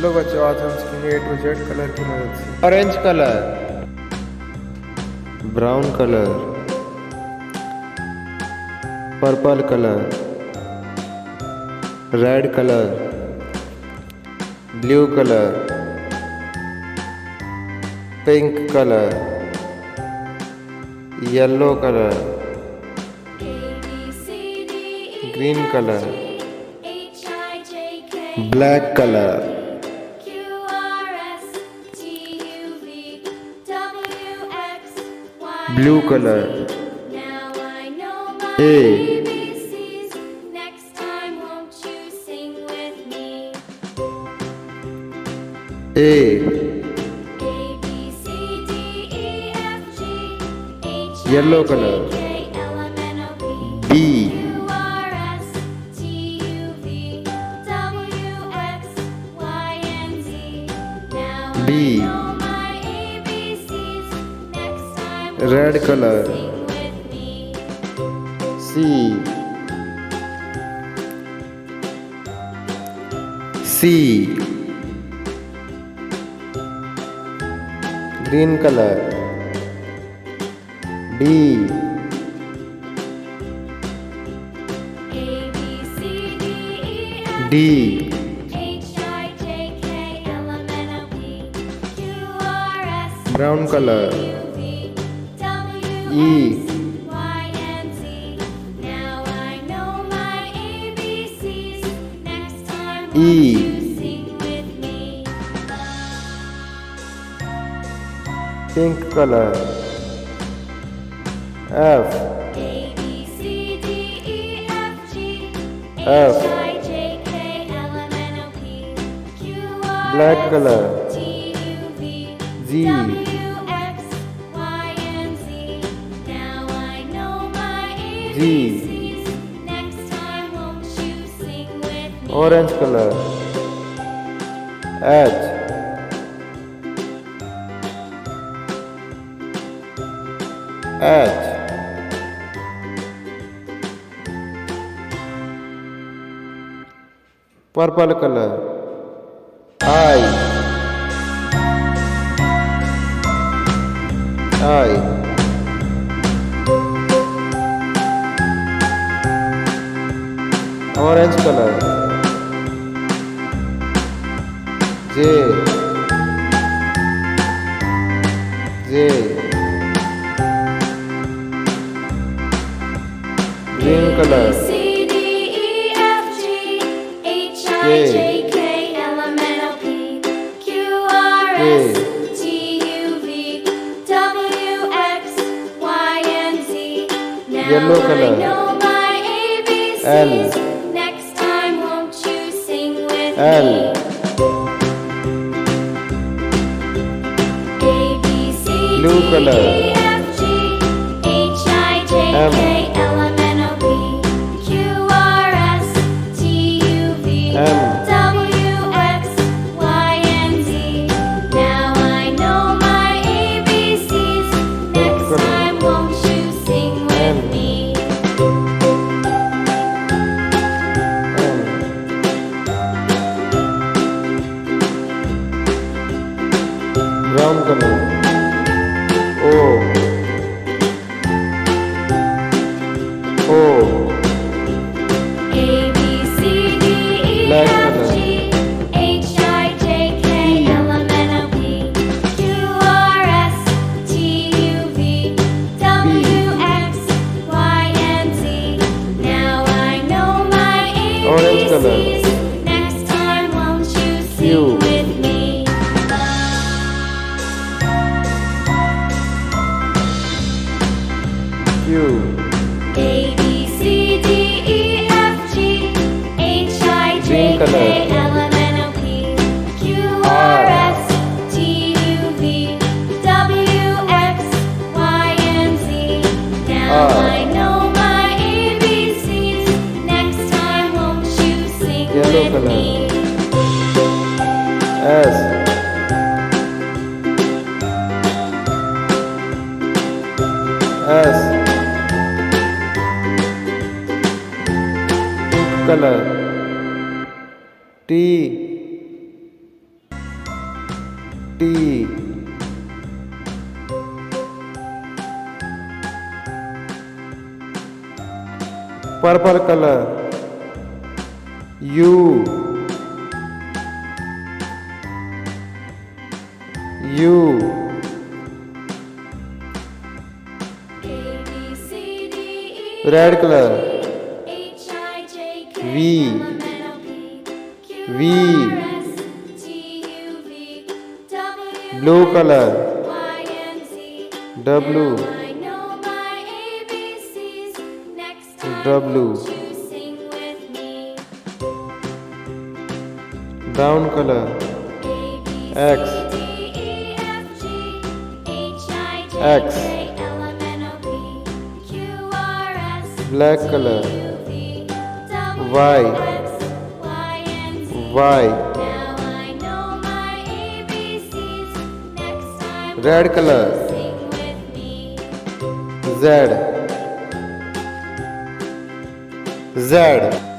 लो बच्चों, आज हम सीखेंगे A to Z कलर की मदद से। Orange colour, brown colour, purple colour, red colour, blue colour, pink colour, yellow colour, green colour, black colour, blue colour, A, yellow colour, B, B, red colour, C, green colour, D, D, brown colour, E, pink colour, F, black colour, G, orange colour, H, purple colour, I, orange colour, J, green colour, yellow colour, L, blue colour, M, brown colour, O, black colour, orange colour, Q, green color, yellow color, S, pink color, T, T. Purple color. U. Red color. V. Blue color. W. Brown color. X. Black color. Y. Red color. Z.